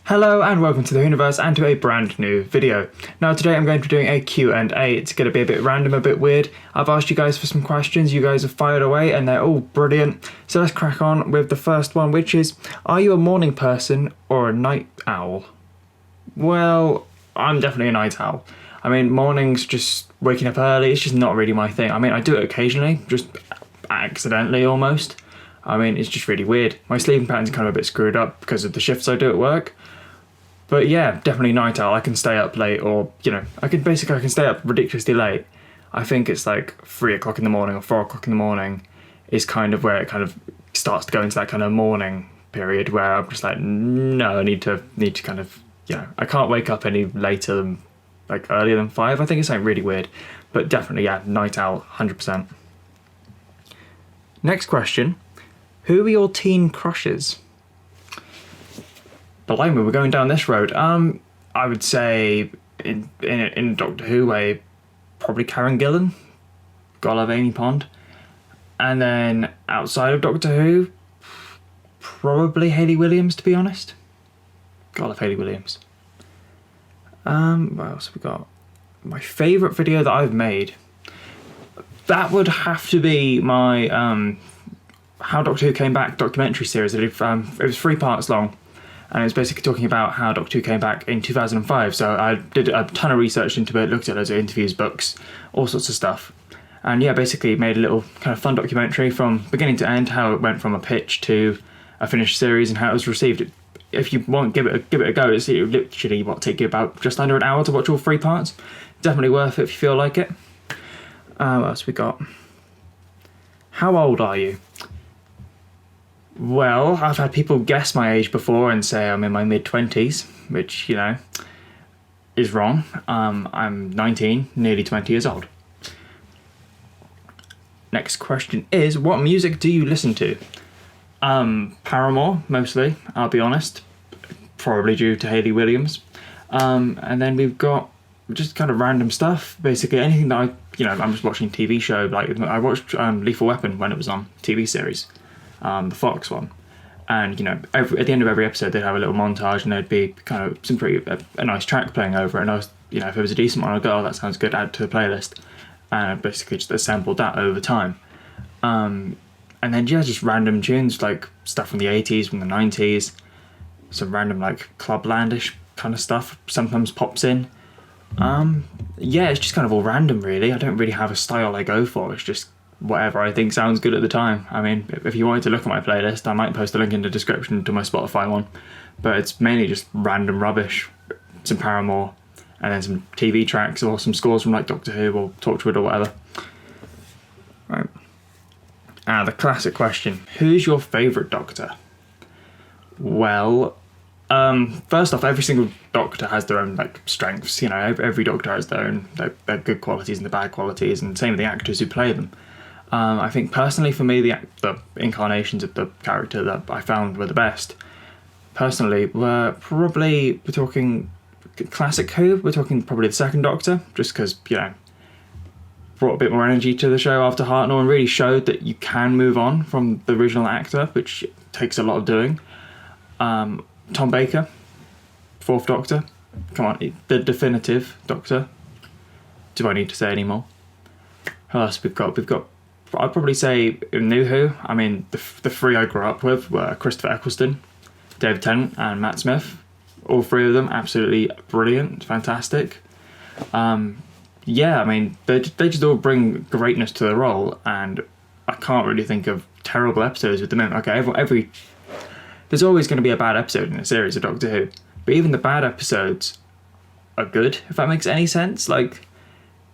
Hello and welcome to the Whoniverse and to a brand new video. Now today I'm going to be doing a Q&A. It's going to be a bit random, a bit weird. I've asked you guys for some questions, you guys have fired away and they're all brilliant. So let's crack on with the first one, which is, are you a morning person or a night owl? Well, I'm definitely a night owl. I mean, mornings, just waking up early, it's just not really my thing. I mean, I do it occasionally, just accidentally almost. I mean, it's just really weird. My sleeping pattern's kind of a bit screwed up because of the shifts I do at work. But yeah, definitely night owl. I can stay up late, or, I can stay up ridiculously late. I think it's like 3 o'clock in the morning or 4 o'clock in the morning is kind of where it kind of starts to go into that kind of morning period where I'm just like, no, I need to kind of, I can't wake up any later than, like, earlier than 5. I think it's something really weird. But definitely, yeah, night owl, 100%. Next question. Who are your teen crushes? Blimey, we're going down this road. I would say in Doctor Who way, probably Karen Gillan, God of Amy Pond. And then outside of Doctor Who, probably Hayley Williams, to be honest. God of Hayley Williams. What else have we got? My favourite video that I've made. That would have to be my How Doctor Who Came Back documentary series. It was 3 parts long. And it was basically talking about how Doctor Who came back in 2005. So I did a ton of research into it, looked at loads of interviews, books, all sorts of stuff. And yeah, basically made a little kind of fun documentary from beginning to end, how it went from a pitch to a finished series and how it was received. If you want, give it a go. It literally take you about just under an hour to watch all 3 parts. Definitely worth it if you feel like it. What else we got? How old are you? Well, I've had people guess my age before and say I'm in my mid-20s, which, is wrong. I'm 19, nearly 20 years old. Next question is, what music do you listen to? Paramore, mostly, I'll be honest. Probably due to Hayley Williams. And then we've got just kind of random stuff. Basically anything that I'm just watching a TV show. Like, I watched Lethal Weapon when it was on TV series. The Fox one, and at the end of every episode they'd have a little montage and there'd be kind of some a nice track playing over it, and I was, if it was a decent one, I'd go, oh, that sounds good, add to the playlist, and I basically just assembled that over time. And then just random tunes, like stuff from the 80s, from the 90s, some random like clublandish kind of stuff sometimes pops in. It's just kind of all random really. I don't really have a style I go for, it's just whatever I think sounds good at the time. I mean, if you wanted to look at my playlist, I might post a link in the description to my Spotify one, but it's mainly just random rubbish, some Paramore, and then some TV tracks or some scores from like Doctor Who or Torchwood or whatever. Right. The classic question, who's your favourite Doctor? Well, first off, every single Doctor has their own like strengths. Every Doctor has their own their good qualities and the bad qualities, and same with the actors who play them. I think personally for me, the incarnations of the character that I found were the best, personally, we're talking classic Who, we're talking probably the second Doctor, just because, brought a bit more energy to the show after Hartnell and really showed that you can move on from the original actor, which takes a lot of doing. Tom Baker, 4th Doctor, come on, the definitive Doctor. Do I need to say any more? Who else we've got? I'd probably say in New Who, I mean, the 3 I grew up with were Christopher Eccleston, David Tennant and Matt Smith. All 3 of them absolutely brilliant, fantastic. I mean, they just all bring greatness to the role, and I can't really think of terrible episodes with them in. Okay, there's always going to be a bad episode in a series of Doctor Who, but even the bad episodes are good, if that makes any sense. Like,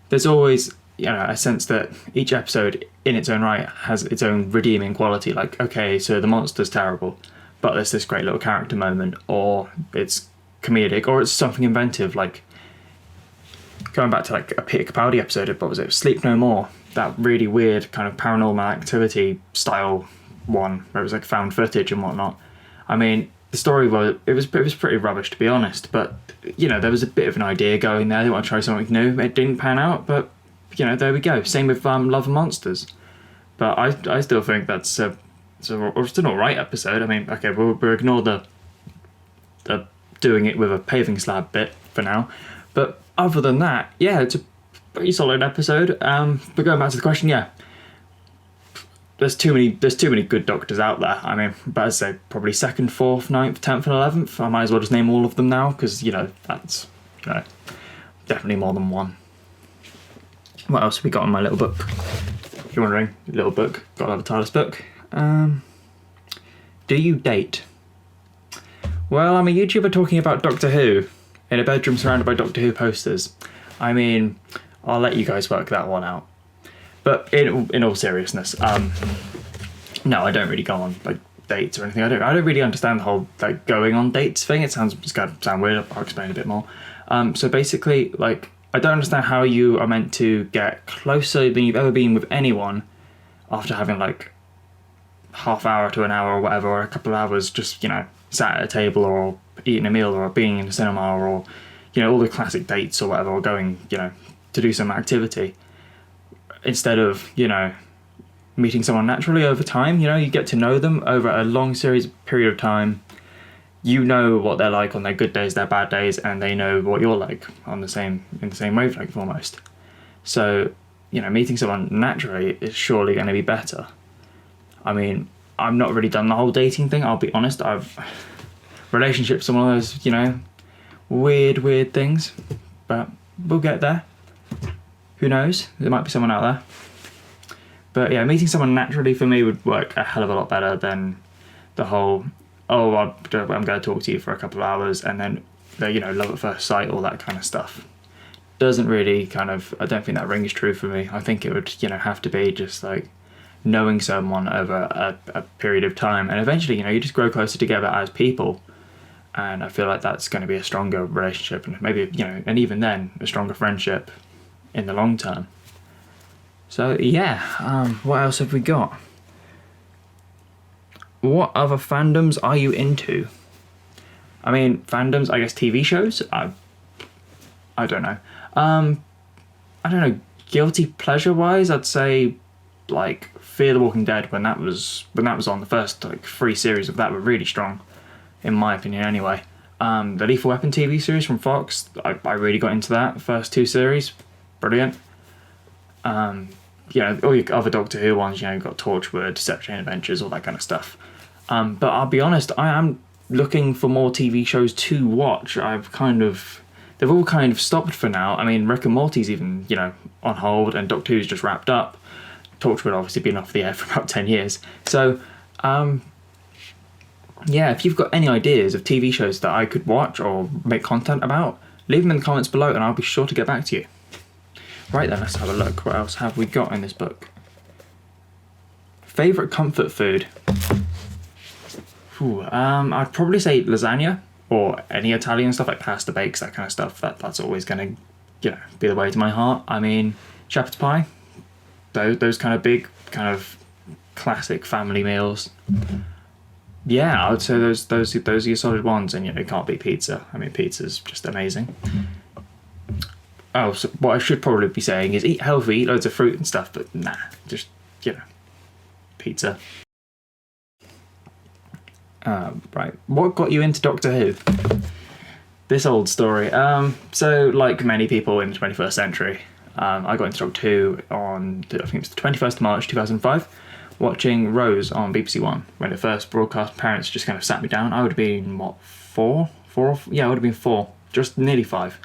there's always a sense that each episode in its own right has its own redeeming quality. Like, okay, so the monster's terrible, but there's this great little character moment, or it's comedic, or it's something inventive, like going back to like a Peter Capaldi episode of, what was it, Sleep No More, that really weird kind of paranormal activity style one where it was like found footage and whatnot. I mean, the story was pretty rubbish, to be honest, but there was a bit of an idea going there. They want to try something new. It didn't pan out, but there we go. Same with Love and Monsters. But I still think that's still an alright episode. I mean, okay, we'll ignore the doing it with a paving slab bit for now. But other than that, yeah, it's a pretty solid episode. But going back to the question, yeah, there's too many good Doctors out there. I mean, but I'd say probably 2nd, 4th, 9th, 10th, and 11th. I might as well just name all of them now because that's definitely more than one. What else have we got in my little book? If you're wondering, little book, got another TARDIS book. Do you date? Well, I'm a YouTuber talking about Doctor Who in a bedroom surrounded by Doctor Who posters. I mean, I'll let you guys work that one out. But in all seriousness, no, I don't really go on like dates or anything. I don't really understand the whole like going on dates thing. It's going to sound weird. I'll explain a bit more. So basically, like, I don't understand how you are meant to get closer than you've ever been with anyone after having like half hour to an hour or whatever, or a couple of hours just, sat at a table or eating a meal or being in a cinema or, all the classic dates or whatever, or going, to do some activity. Instead of, meeting someone naturally over time, you get to know them over a long period of time. You know what they're like on their good days, their bad days, and they know what you're like in the same wavelength almost. So, meeting someone naturally is surely going to be better. I mean, I've not really done the whole dating thing, I'll be honest. Relationships are one of those, weird things, but we'll get there. Who knows? There might be someone out there. But yeah, meeting someone naturally for me would work a hell of a lot better than the whole, I'm going to talk to you for a couple of hours and then, love at first sight, all that kind of stuff. Doesn't really I don't think that rings true for me. I think it would, have to be just like knowing someone over a period of time. And eventually, you just grow closer together as people. And I feel like that's going to be a stronger relationship and maybe, and even then, a stronger friendship in the long term. So yeah, what else have we got? What other fandoms are you into? I mean, fandoms, I guess TV shows? I don't know. I don't know, guilty pleasure-wise, I'd say, like, Fear the Walking Dead, when that was on, the first, like, 3 series of that were really strong, in my opinion anyway. The Lethal Weapon TV series from Fox, I really got into that, first 2 series, brilliant. All your other Doctor Who ones, you've got Torchwood, Deception Adventures, all that kind of stuff. But I'll be honest, I am looking for more TV shows to watch. They've all kind of stopped for now. I mean, Rick and Morty's even, on hold, and Doctor Who's just wrapped up. Torchwood obviously been off the air for about 10 years. So, yeah, if you've got any ideas of TV shows that I could watch or make content about, leave them in the comments below and I'll be sure to get back to you. Right then, let's have a look. What else have we got in this book? Favourite comfort food? I'd probably say lasagna or any Italian stuff like pasta, bakes, that kind of stuff. That's always going to, be the way to my heart. I mean, shepherd's pie, those kind of big, kind of classic family meals. Yeah, I would say those are your solid ones, and it can't beat pizza. I mean, pizza's just amazing. Oh, so what I should probably be saying is eat healthy, eat loads of fruit and stuff, but nah, just, pizza. Right, what got you into Doctor Who? This old story. So, like many people in the 21st century, I got into Doctor Who on, I think it was the 21st of March 2005, watching Rose on BBC One. When it first broadcast, parents just kind of sat me down. I would have been, what, 4? Yeah, I would have been 4, just nearly 5.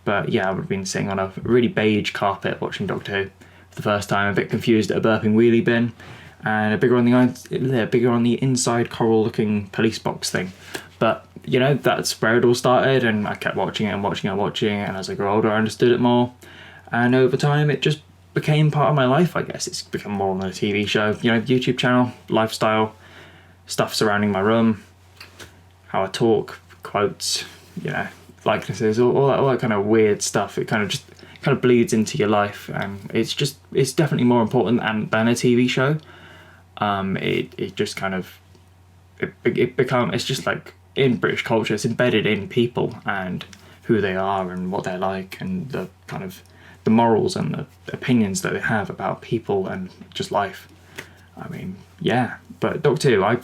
But yeah, I would have been sitting on a really beige carpet watching Doctor Who for the first time, a bit confused at a burping wheelie bin, and a bigger on the inside coral-looking police box thing. But, that's where it all started, and I kept watching it, and as I grew older, I understood it more. And over time, it just became part of my life, I guess. It's become more than a TV show. YouTube channel, lifestyle, stuff surrounding my room, how I talk, quotes, likenesses, all that kind of weird stuff. It kind of bleeds into your life, and it's definitely more important than a TV show. It just kind of it's just like in British culture, it's embedded in people and who they are and what they're like, and the kind of the morals and the opinions that they have about people and just life. I mean, yeah. But Doctor Who, I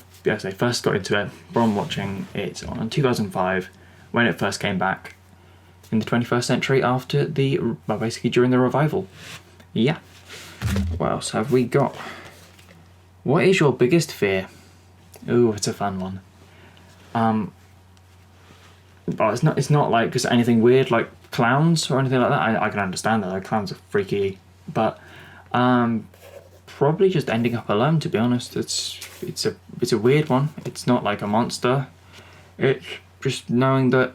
first got into it from watching it on 2005 when it first came back in the 21st century after basically during the revival. Yeah. What else have we got? What is your biggest fear? Ooh, it's a fun one. But it's not like just anything weird like clowns or anything like that. I can understand that, like, clowns are freaky, but probably just ending up alone, to be honest. It's a weird one. It's not like a monster. It's just knowing that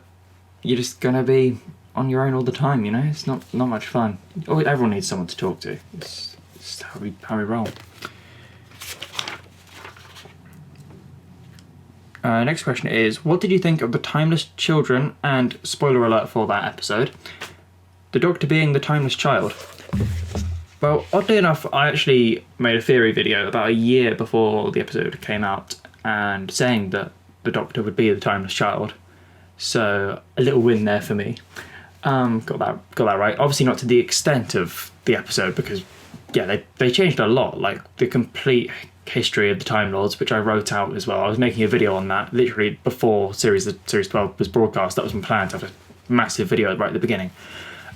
you're just gonna be on your own all the time, you know? It's not much fun. Oh, everyone needs someone to talk to. It's how we roll. Next question is, what did you think of the Timeless Children, and spoiler alert for that episode, the Doctor being the Timeless Child? Well, oddly enough, I actually made a theory video about a year before the episode came out and saying that the Doctor would be the Timeless Child. So, a little win there for me. Got that right. Obviously not to the extent of the episode, because, yeah, they changed a lot. Like, the complete history of the Time Lords, which I wrote out as well. I was making a video on that literally before Series 12 was broadcast. That was my plan, to have a massive video right at the beginning.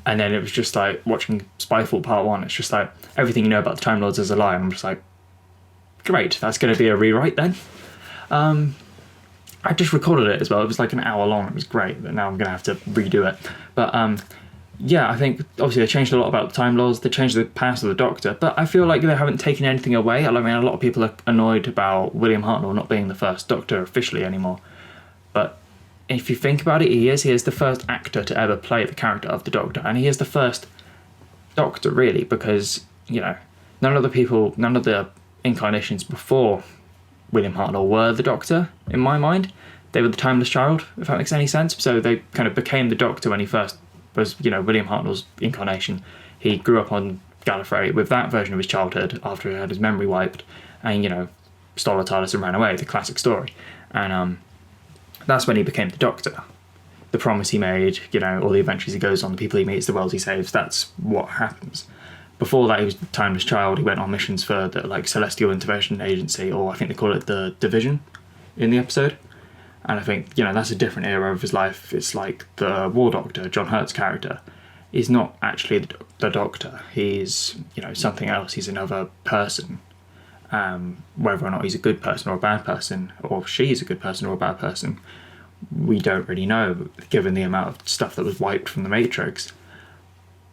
And then it was just like watching Spyfall Part 1. It's just like, everything you know about the Time Lords is a lie. And I'm just like, great, that's going to be a rewrite then. I just recorded it as well. It was like an hour long. It was great, but now I'm going to have to redo it. But yeah, I think obviously they changed a lot about the Time Lords. They changed the past of the Doctor, but I feel like they haven't taken anything away. I mean, a lot of people are annoyed about William Hartnell not being the first Doctor officially anymore. But if you think about it, he is the first actor to ever play the character of the Doctor, and he is the first Doctor, really, because, you know, none of the incarnations before William Hartnell were the Doctor, in my mind. They were the Timeless Child, if that makes any sense. So they kind of became the Doctor when he first was, you know, William Hartnell's incarnation. He grew up on Gallifrey with that version of his childhood after he had his memory wiped and, you know, stole a TARDIS and ran away, the classic story. And that's when he became the Doctor. The promise he made, you know, all the adventures he goes on, the people he meets, the worlds he saves, that's what happens. Before that, he was the Timeless Child. He went on missions for the, like, Celestial Intervention Agency, or I think they call it the Division in the episode. And I think, you know, that's a different era of his life. It's like the War Doctor, John Hurt's character, is not actually the Doctor. He's, you know, something else. He's another person. Whether or not he's a good person or a bad person, or she's a good person or a bad person, we don't really know, given the amount of stuff that was wiped from the Matrix.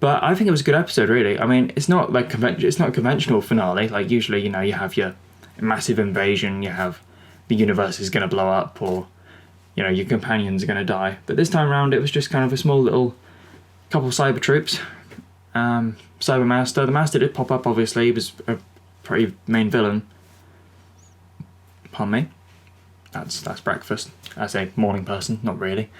But I think it was a good episode, really. I mean, it's not like it's not a conventional finale. Like, usually, you know, you have your massive invasion, you have the universe is going to blow up, or, you know, your companions are going to die. But this time around, it was just kind of a small little couple of cyber troops. Cyber Master. The Master did pop up, obviously. He was a pretty main villain. Pardon me. That's breakfast. As a morning person, not really.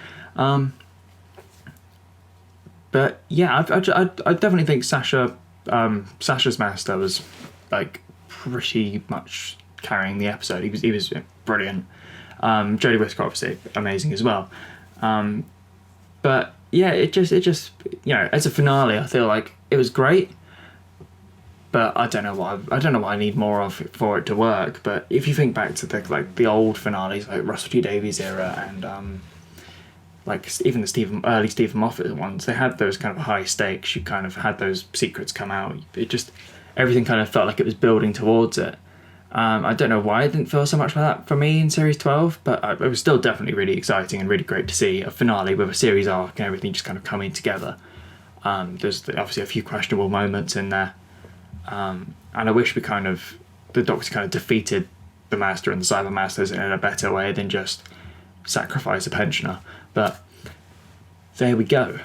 But yeah, I definitely think Sasha's Master was, like, pretty much carrying the episode. He was brilliant. Jodie Whittaker, obviously amazing as well. But yeah, it just you know, as a finale, I feel like it was great. But I don't know what I need more of for it to work. But if you think back to the old finales, like Russell T Davies era, and like even the early Stephen Moffat ones, they had those kind of high stakes. You kind of had those secrets come out. It just, everything kind of felt like it was building towards it. I don't know why it didn't feel so much like that for me in Series 12, but it was still definitely really exciting and really great to see a finale with a series arc and everything just kind of coming together. There's obviously a few questionable moments in there, and I wish the Doctor kind of defeated the Master and the Cyber Masters in a better way than just sacrifice a pensioner. But there we go.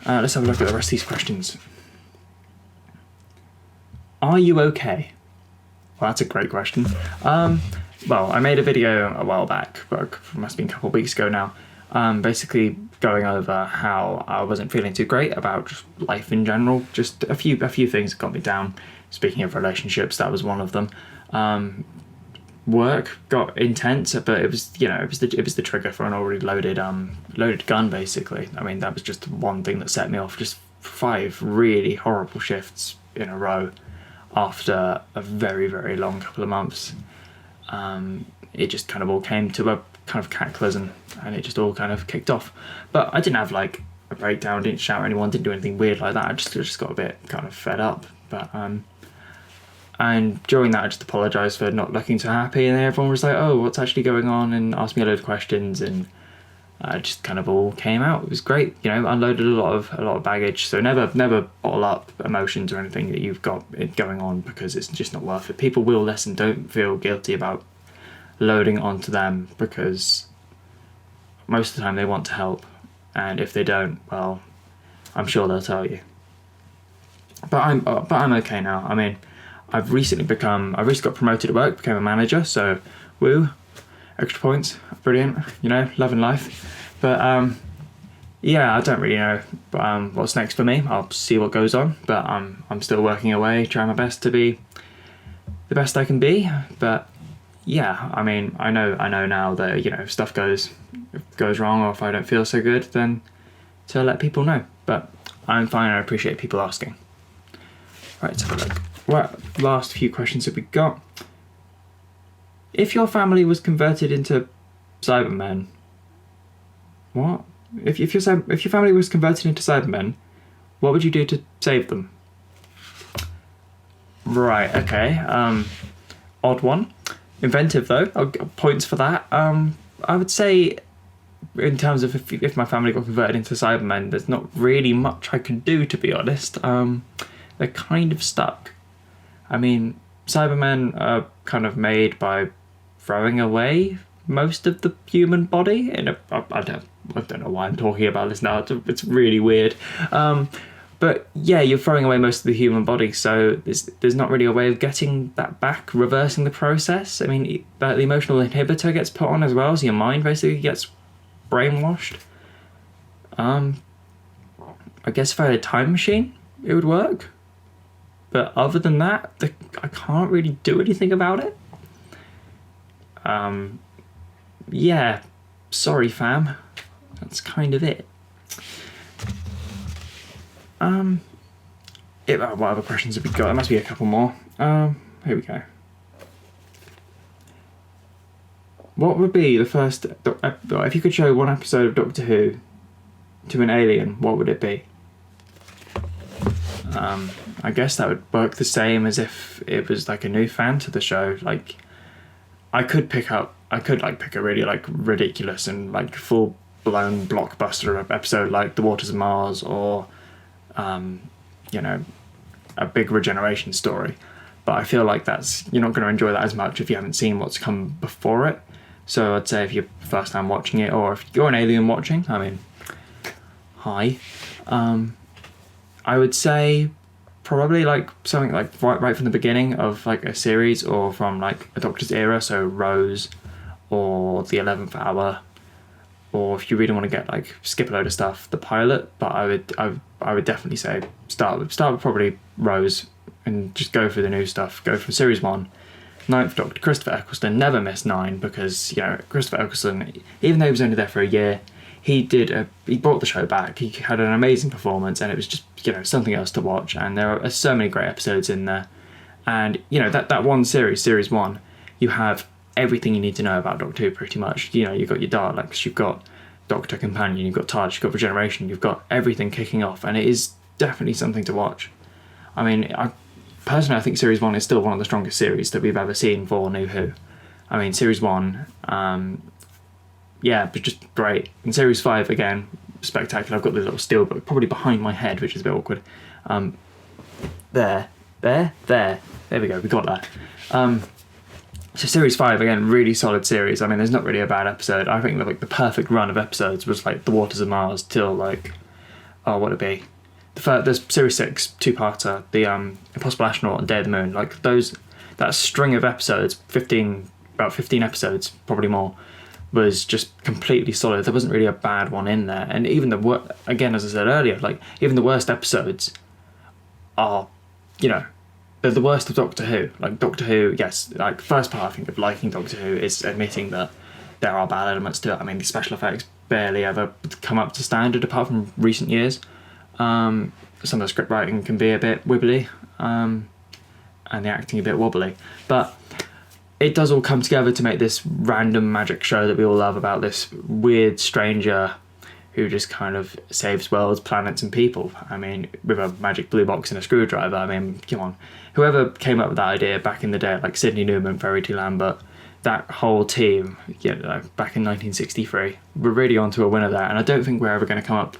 Let's have a look at the rest of these questions. Are you okay? Well, that's a great question. Well, I made a video a while back, but it must have been a couple of weeks ago now, basically going over how I wasn't feeling too great about just life in general. Just a few things that got me down. Speaking of relationships, that was one of them. Work got intense, but it was the trigger for an already loaded gun, basically. I mean, that was just one thing that set me off. Just 5 really horrible shifts in a row after a very, very long couple of months. It just kind of all came to a kind of cacklers, and it just all kind of kicked off. But I didn't have like a breakdown, didn't shout at anyone, didn't do anything weird like that. I just got a bit kind of fed up. But and during that I just apologised for not looking so happy, and then everyone was like, oh, what's actually going on, and asked me a load of questions, and just kind of all came out. It was great, you know, unloaded a lot of baggage. So never bottle up emotions or anything that you've got going on, because it's just not worth it. People will listen. Don't feel guilty about loading it onto them, because most of the time they want to help, and if they don't, well, I'm sure they'll tell you. But I'm okay now. I mean, I've recently got promoted at work, became a manager, so woo, extra points, brilliant, you know, loving life. But yeah, I don't really know what's next for me. I'll see what goes on, but I'm still working away, trying my best to be the best I can be. But yeah, I mean, I know now that, you know, if stuff goes wrong, or if I don't feel so good, then to let people know. But I'm fine. I appreciate people asking. Right, let's have a look. What last few questions have we got? If your family was converted into Cybermen, what? If your family was converted into Cybermen, what would you do to save them? Right. Okay. Odd one. Inventive though. I'll get points for that. I would say, in terms of if my family got converted into Cybermen, there's not really much I can do, to be honest. They're kind of stuck. I mean, Cybermen are kind of made by throwing away most of the human body. I don't know why I'm talking about this now. It's really weird. But yeah, you're throwing away most of the human body, so there's not really a way of getting that back, reversing the process. I mean, the emotional inhibitor gets put on as well, so your mind basically gets brainwashed. I guess if I had a time machine, it would work. But other than that, I can't really do anything about it. Yeah, sorry fam. That's kind of it. What other questions have we got? There must be a couple more. Here we go. What would be the first... if you could show one episode of Doctor Who to an alien, what would it be? I guess that would work the same as if it was like a new fan to the show. Like, I could pick a really like ridiculous and like full blown blockbuster episode like The Waters of Mars, or you know, a big regeneration story. But I feel like you're not going to enjoy that as much if you haven't seen what's come before it. So I'd say if you're first time watching it, or if you're an alien watching, I mean, hi. I would say probably like something like right from the beginning of like a series, or from like a Doctor's era, so Rose or the 11th Hour, or if you really want to get like skip a load of stuff, the pilot. But I would definitely say start with probably Rose, and just go for the new stuff. Go from series 1, Ninth Doctor, Christopher Eccleston. Never miss 9, because, you know, Christopher Eccleston, even though he was only there for a year, he brought the show back. He had an amazing performance, and it was just, you know, something else to watch. And there are so many great episodes in there. And, you know, that one series 1, you have everything you need to know about Doctor Who pretty much. You know, you've got your Daleks, you've got Doctor Companion, you've got TARDIS, you've got Regeneration, you've got everything kicking off, and it is definitely something to watch. I mean, personally, I think Series 1 is still one of the strongest series that we've ever seen for New Who. I mean, Series 1, yeah, but just great. And Series 5, again, spectacular. I've got the little steelbook probably behind my head, which is a bit awkward. There we go, we got that. So Series 5, again, really solid series. I mean, there's not really a bad episode. I think like the perfect run of episodes was like The Waters of Mars till like, what would it be? There's Series 6, two-parter, the Impossible Astronaut and Day of the Moon. Like that string of episodes, about 15 episodes, probably more, was just completely solid. There wasn't really a bad one in there. And even again, as I said earlier, like even the worst episodes are, you know, they're the worst of Doctor Who. Like Doctor Who, yes, like first part I think of liking Doctor Who is admitting that there are bad elements to it. I mean, the special effects barely ever come up to standard apart from recent years. Some of the script writing can be a bit wibbly, and the acting a bit wobbly. But it does all come together to make this random magic show that we all love about this weird stranger who just kind of saves worlds, planets, and people. I mean, with a magic blue box and a screwdriver. I mean, come on. Whoever came up with that idea back in the day, like Sidney Newman, Verity Lambert, that whole team, back in 1963, we're really onto a winner there. And I don't think we're ever going to come up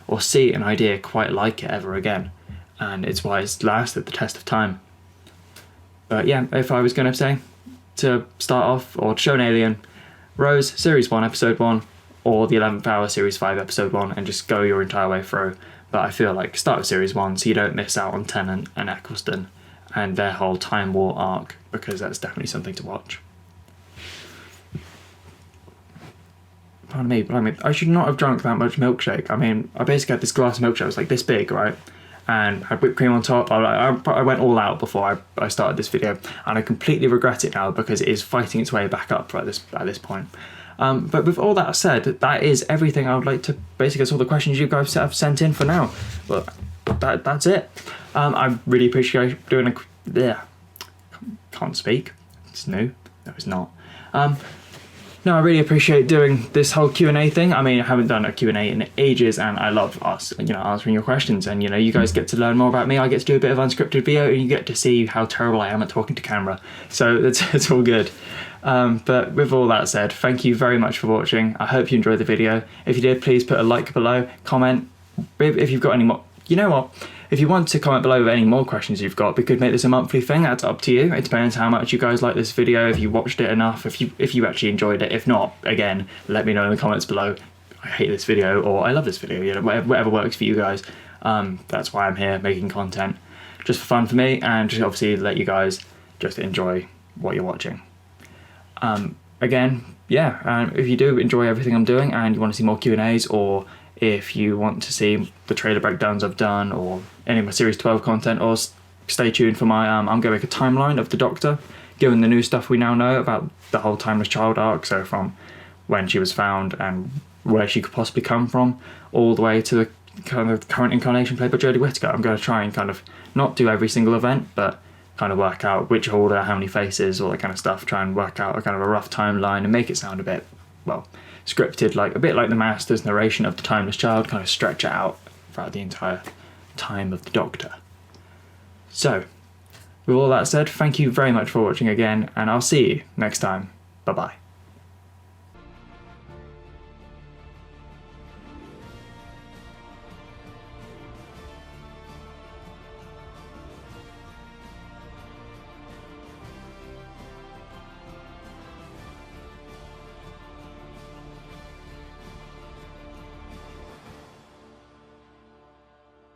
or see an idea quite like it ever again. And it's why it's lasted the test of time. But yeah, if I was going to say to start off, or to show an alien, Rose, Series 1, Episode 1, or the 11th Hour, Series 5, Episode 1, and just go your entire way through. But I feel like start with Series 1 so you don't miss out on Tennant and Eccleston and their whole Time War arc, because that's definitely something to watch. Pardon me, I should not have drunk that much milkshake. I mean, I basically had this glass of milkshake, it was like this big, right? And had whipped cream on top. I went all out before I started this video, and I completely regret it now because it is fighting its way back up at this point. But with all that said, that is everything I would like to, basically that's all the questions you guys have sent in for now. But that's it. I really appreciate doing can't speak. It's new. No, it's not. No, I really appreciate doing this whole Q&A thing. I mean, I haven't done a Q&A in ages, and I love answering your questions. And, you guys get to learn more about me. I get to do a bit of unscripted video, and you get to see how terrible I am at talking to camera. So it's all good. But with all that said, thank you very much for watching. I hope you enjoyed the video. If you did, please put a like below, comment. If you've got any more, you know what? If you want to comment below with any more questions you've got, we could make this a monthly thing. That's up to you. It depends how much you guys like this video, if you watched it enough, if you actually enjoyed it. If not, again, let me know in the comments below. I hate this video, or I love this video, whatever works for you guys. That's why I'm here making content, just for fun for me, and just obviously let you guys just enjoy what you're watching. Again, yeah, if you do enjoy everything I'm doing and you want to see more Q&As, or if you want to see the trailer breakdowns I've done, or any of my Series 12 content, or stay tuned for my, I'm going to make a timeline of the Doctor, given the new stuff we now know about the whole Timeless Child arc, so from when she was found and where she could possibly come from, all the way to the kind of current incarnation played by Jodie Whittaker. I'm going to try and kind of not do every single event, but kind of work out which order, how many faces, all that kind of stuff, try and work out a kind of a rough timeline and make it sound a bit, well, scripted, like a bit like the Master's narration of the Timeless Child, kind of stretch it out throughout the entire time of the Doctor. So, with all that said, thank you very much for watching again, and I'll see you next time. Bye bye.